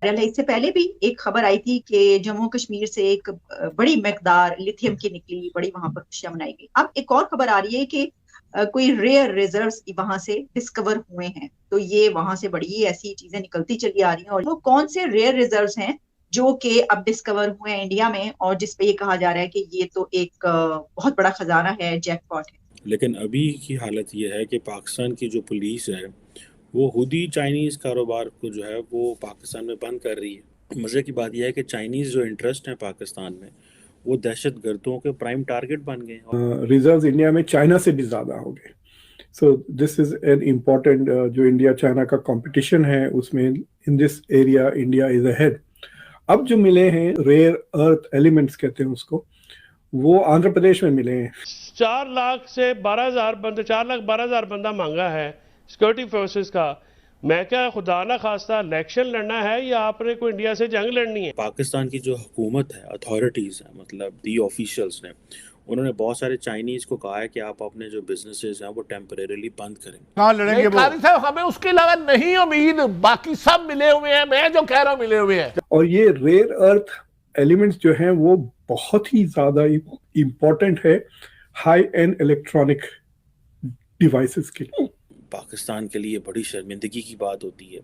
اس سے پہلے بھی ایک خبر آئی تھی کہ جموں کشمیر سے ایک بڑی مقدار لیتھیم کی نکلی، بڑی وہاں پر خوشیاں منائی گئی۔ اب ایک اور خبر آ رہی ہے کہ کوئی ریئر ریزروز وہاں سے ڈسکور ہوئے ہیں، تو یہ وہاں سے بڑی ایسی چیزیں نکلتی چلی آ رہی ہیں۔ اور وہ کون سے ریئر ریزروز ہیں جو کہ اب ڈسکور ہوئے ہیں انڈیا میں، اور جس پہ یہ کہا جا رہا ہے کہ یہ تو ایک بہت بڑا خزانہ ہے، جیک پاٹ ہے۔ لیکن ابھی کی حالت یہ ہے کہ پاکستان کی جو پولیس ہے وہ خود ہی چائنیز کاروبار کو جو ہے وہ پاکستان میں بند کر رہی ہے۔ مزے کی بات یہ ہے کہ چائنیز جو انٹرسٹ ہیں پاکستان میں وہ دہشت گردوں کے پرائم ٹارگٹ بن گئے ہیں۔ ریزروز انڈیا میں چائنا سے بھی زیادہ ہو گئے۔ So this is an important جو انڈیا چائنا کا کمپٹیشن ہے اس میں in this area India is ahead. اب جو ملے ہیں ریئر ارتھ ایلیمنٹس کہتے ہیں اس کو، وہ آندھرا پردیش میں ملے ہیں۔ 4 لاکھ سے 12,000 بندہ 4,12,000 بندہ مانگا ہے سیکورٹی فورسز کا۔ میں کیا خدا نہ خواستہ الیکشن لڑنا ہے یا آپ نے کوئی انڈیا سے جنگ لڑنی ہے؟ پاکستان کی جو حکومت ہے، اتھارٹیز ہیں، مطلب دی آفیشلز نے، انہوں نے بہت سارے چائنیز کو کہا ہے کہ آپ اپنے جو بزنسز ہیں وہ ٹیمپریریلی بند کریں۔ کہاں لڑیں گے وہ؟ قاری صاحب ہمیں اس کے علاوہ نہیں امید، باقی سب ملے ہوئے ہیں، میں جو کہہ رہا ہوں ملے ہوئے ہیں۔ اور یہ ریئر ارتھ ایلیمنٹس جو ہیں وہ بہت ہی زیادہ امپورٹنٹ ہے ہائی اینڈ الیکٹرانک ڈیوائسز کے لیے۔ پاکستان کے لیے بڑی شرمندگی کی بات ہوتی ہے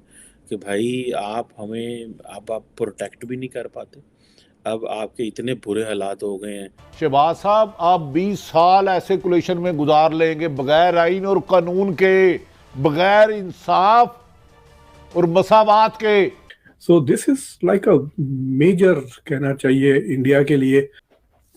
کہ بھائی آپ پروٹیکٹ بھی نہیں کر پاتے، اب آپ کے اتنے برے حالات ہو گئے ہیں۔ شہباز صاحب آپ 20 سال ایسے کولیشن میں گزار لیں گے بغیر آئین اور قانون کے، بغیر انصاف اور مساوات کے۔ سو this is like a major کہنا چاہیے انڈیا کے لیے،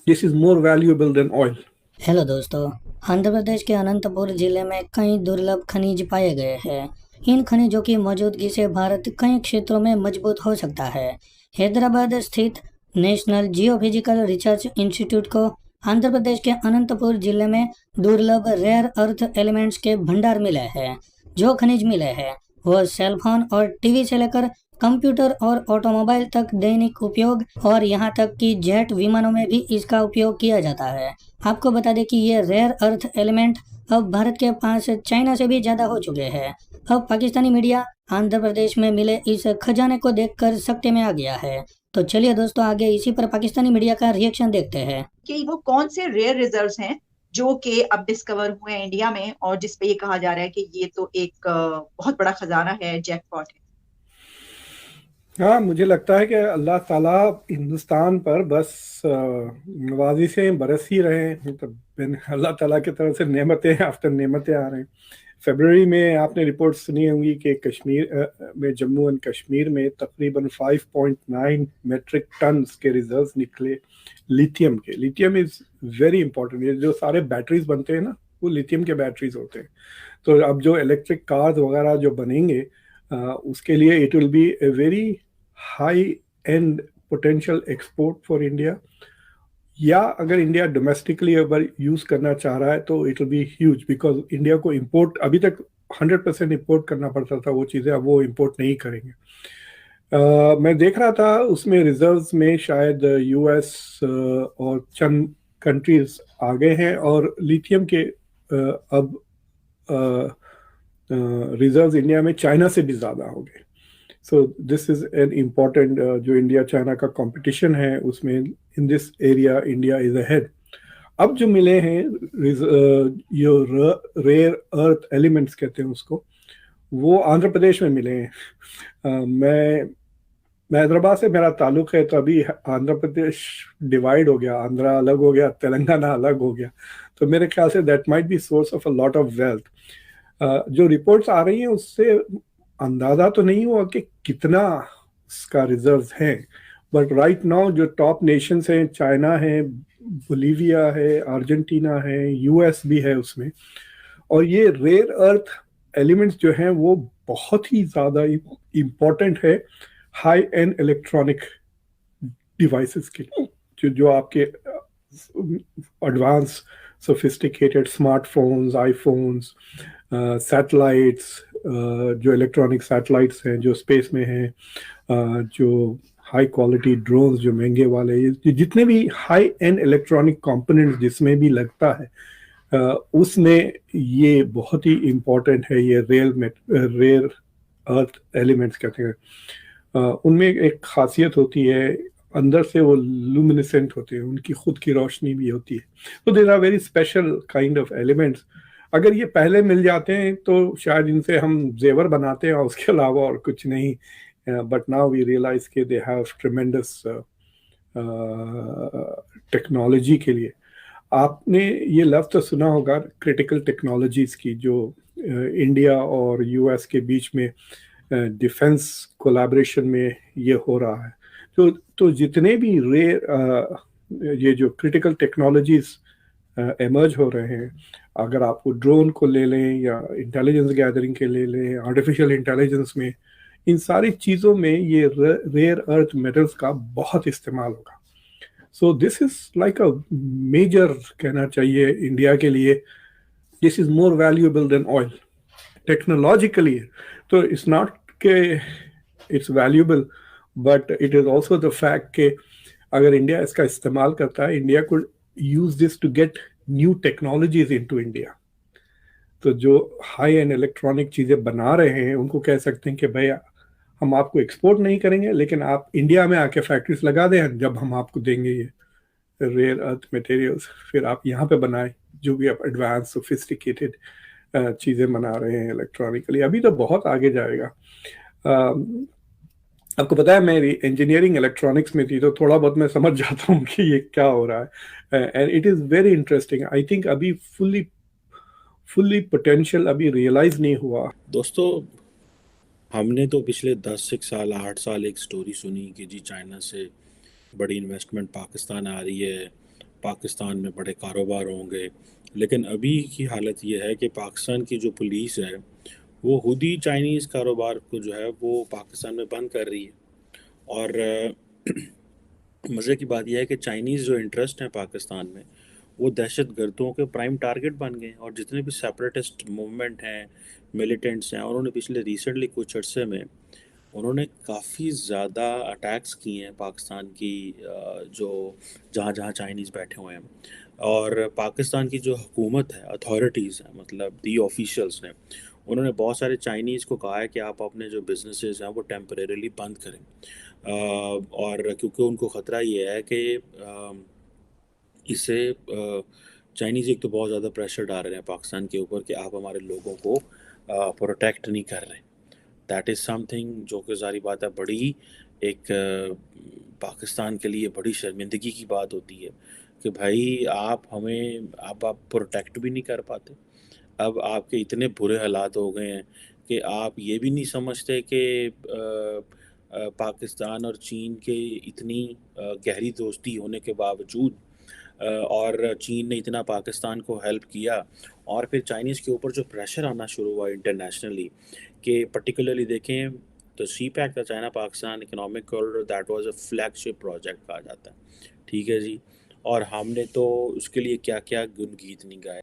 this is more valuable than oil. Hello دوستو، آندھرا پردیش کے اننت پور ضلع میں کئی درلبھ خنیج پائے گئے ہیں۔ ان خنیجوں کی موجودگی سے بھارت کئی شعبوں میں مضبوط ہو سکتا ہے۔ حیدرآباد استھت national geophysical research institute کو آندھرا پردیش کے اننت پور ضلع میں درلبھ ریئر ارتھ ایلیمنٹس کے بھنڈار ملے ہیں۔ جو خنیج ملے ہیں وہ سیل فون اور ٹی وی سے لے کر کمپیوٹر اور آٹو موبائل تک دینک اپیوگ، اور یہاں تک کہ جیٹ ومانوں میں بھی اس کا اپیوگ کیا جاتا ہے۔ آپ کو بتا دیں کہ یہ ریئر ارتھ ایلیمنٹ اب بھارت کے پاس چائنا سے بھی زیادہ ہو چکے ہیں۔ اب پاکستانی میڈیا آندھرا پردیش میں ملے اس خزانے کو دیکھ کر سکتے میں آ گیا ہے۔ تو چلیے دوستو آگے اسی پر پاکستانی میڈیا کا ریئیکشن دیکھتے ہیں کہ وہ کون سے ریئر ریزروز ہیں جو کہ اب ڈسکور ہوئے ہیں انڈیا میں، اور جس پہ یہ کہا جا رہا ہے کہ یہ تو ایک بہت بڑا خزانہ ہے، جیک پاٹ ہے۔ ہاں، مجھے لگتا ہے کہ اللہ تعالیٰ ہندوستان پر بس نوازشیں برس ہی رہے ہیں۔ اللہ تعالیٰ کی طرف سے نعمتیں آفٹر نعمتیں آ رہے ہیں۔ فیبروری میں آپ نے رپورٹ سنی ہوں گی کہ کشمیر میں، جموں اینڈ کشمیر میں تقریباً 5.9 میٹرک ٹنز کے ریزروز نکلے لیتھیم کے۔ Lithium is very important. جو سارے بیٹریز بنتے ہیں نا وہ لیتھیم کے بیٹریز ہوتے ہیں۔ تو اب جو الیکٹرک کارز وغیرہ جو بنیں گے اس کے لیے it will be a very high and potential export for India, یا اگر انڈیا ڈومیسٹکلی اگر یوز کرنا چاہ رہا ہے تو it will be huge, because India کو امپورٹ ابھی تک 100% امپورٹ کرنا پڑتا تھا وہ چیزیں، اب وہ امپورٹ نہیں کریں گے۔ میں دیکھ رہا تھا اس میں ریزروز میں شاید یو ایس اور چند کنٹریز آگے ہیں، اور لیتھیم کے اب ریزروز انڈیا میں چائنا سے بھی زیادہ ہو گئے۔ So this is an important جو انڈیا چائنا کا کمپٹیشن ہے اس میں in this area India is ahead. اب جو ملے ہیں ریئر ارتھ ایلیمنٹس کہتے ہیں اس کو، وہ آندھرا پردیش میں ملے ہیں۔ میں حیدرآباد سے میرا تعلق ہے، تو ابھی آندھرا پردیش ڈیوائڈ ہو گیا، آندھرا الگ ہو گیا، تلنگانہ الگ ہو گیا، تو میرے خیال سے that might be source of a lot of wealth. جو رپورٹس آ رہی ہیں اس سے اندازہ تو نہیں ہوا کہ کتنا اس کا ریزروز ہیں، بٹ رائٹ ناؤ جو ٹاپ نیشنز ہیں، چائنا ہے، بولیویا ہے، ارجنٹینا ہے، یو ایس بھی ہے اس میں، اور یہ ریئر ارتھ ایلیمنٹس جو ہیں وہ بہت ہی زیادہ امپورٹنٹ ہے ہائی اینڈ الیکٹرانک ڈیوائسز کے لیے، جو آپ کے ایڈوانس سوفسٹیکیٹڈ اسمارٹ فونز، آئی فونز، سیٹلائٹس، جو الیکٹرانک سیٹلائٹس ہیں جو اسپیس میں ہیں، جو ہائی کوالٹی ڈرونز جو مہنگے والے، جتنے بھی ہائی اینڈ الیکٹرانک کمپوننٹس جس میں بھی لگتا ہے اس میں یہ بہت ہی امپورٹنٹ ہے، یہ ریئر ارتھ ایلیمنٹس کہتے ہیں۔ ان میں ایک خاصیت ہوتی ہے، اندر سے وہ لومینسنٹ ہوتے ہیں، ان کی خود کی روشنی بھی ہوتی ہے. تو there are very special kind of elements. اگر یہ پہلے مل جاتے ہیں تو شاید ان سے ہم زیور بناتے ہیں اور اس کے علاوہ اور کچھ نہیں. بٹ ناؤ وی ریئلائز کہ دے ہیو ٹریمینڈس ٹیکنالوجی کے لیے. آپ نے یہ لفظ تو سنا ہوگا کرٹیکل ٹیکنالوجیز کی، جو انڈیا اور یو ایس کے بیچ میں ڈیفنس کولیبریشن میں یہ ہو رہا ہے. تو جتنے بھی یہ جو کرٹیکل ٹیکنالوجیز ایمرج ہو رہے ہیں، اگر آپ کو ڈرون کو لے لیں یا انٹیلیجنس گیدرنگ کے لے لیں، آرٹیفیشیل انٹیلیجنس میں، ان ساری چیزوں میں یہ ریئر ارتھ میٹلز کا بہت استعمال ہوگا. سو this is like a major, کہنا چاہیے انڈیا کے لیے، this is more valuable than oil technologically. تو اٹس ناٹ کہ it's valuable, but it is also the fact کہ اگر انڈیا اس کا استعمال کرتا ہے، انڈیا کو use this to get new technologies into India. تو جو ہائی اینڈ الیکٹرانک چیزیں بنا رہے ہیں ان کو کہہ سکتے ہیں کہ بھائی ہم آپ کو ایکسپورٹ نہیں کریں گے، لیکن آپ انڈیا میں آ کے فیکٹریز لگا دیں، جب ہم آپ کو دیں گے یہ ریئر ارتھ میٹیریلز، پھر آپ یہاں پہ بنائیں جو بھی آپ ایڈوانس سوفسٹیکیٹڈ چیزیں بنا رہے ہیں الیکٹرانکلی. ابھی تو بہت آگے جائے گا. آپ کو پتا ہے میری انجینئرنگ الیکٹرانکس میں تھی، تو تھوڑا بہت میں سمجھ جاتا ہوں کہ یہ کیا ہو رہا ہے. And it is very interesting. I think ابھی فلی پوٹینشیل ابھی ریئلائز نہیں ہوا. دوستو، ہم نے تو پچھلے 8 سال ایک سٹوری سنی کہ جی چائنا سے بڑی انویسٹمنٹ پاکستان آ رہی ہے، پاکستان میں بڑے کاروبار ہوں گے. لیکن ابھی کی حالت یہ ہے کہ پاکستان کی جو پولیس ہے وہ خود ہی چائنیز کاروبار کو جو ہے وہ پاکستان میں بند کر رہی ہے. اور مزے کی بات یہ ہے کہ چائنیز جو انٹرسٹ ہیں پاکستان میں، وہ دہشت گردوں کے پرائم ٹارگٹ بن گئے ہیں. اور جتنے بھی سیپریٹسٹ موومنٹ ہیں، ملیٹنٹس ہیں، انہوں نے پچھلے ریسنٹلی کچھ عرصے میں انہوں نے کافی زیادہ اٹیکس کیے ہیں پاکستان کی جو جہاں چائنیز بیٹھے ہوئے ہیں. اور پاکستان کی جو حکومت ہے، اتھارٹیز ہیں، مطلب دی آفیشلز نے، انہوں نے بہت سارے چائنیز کو کہا ہے کہ آپ اپنے جو بزنسز ہیں وہ ٹیمپریریلی بند کریں. اور کیونکہ ان کو خطرہ یہ ہے کہ اس سے چائنیز ایک تو بہت زیادہ پریشر ڈال رہے ہیں پاکستان کے اوپر کہ آپ ہمارے لوگوں کو پروٹیکٹ نہیں کر رہے. دیٹ از سم تھنگ جو کہ ظاہری بات ہے بڑی ایک پاکستان کے لیے بڑی شرمندگی کی بات ہوتی ہے کہ بھائی آپ پروٹیکٹ بھی نہیں کر پاتے. اب آپ کے اتنے برے حالات ہو گئے ہیں کہ آپ یہ بھی نہیں سمجھتے کہ پاکستان اور چین کے اتنی گہری دوستی ہونے کے باوجود اور چین نے اتنا پاکستان کو ہیلپ کیا، اور پھر چائنیز کے اوپر جو پریشر آنا شروع ہوا انٹرنیشنلی کہ پرٹیکولرلی دیکھیں تو سی پیک کا China Pakistan economic corridor, that was a flag ship project کہا جاتا ہے. ٹھیک ہے جی. اور ہم نے تو اس کے لیے کیا کیا گن گیت نہیں گائے.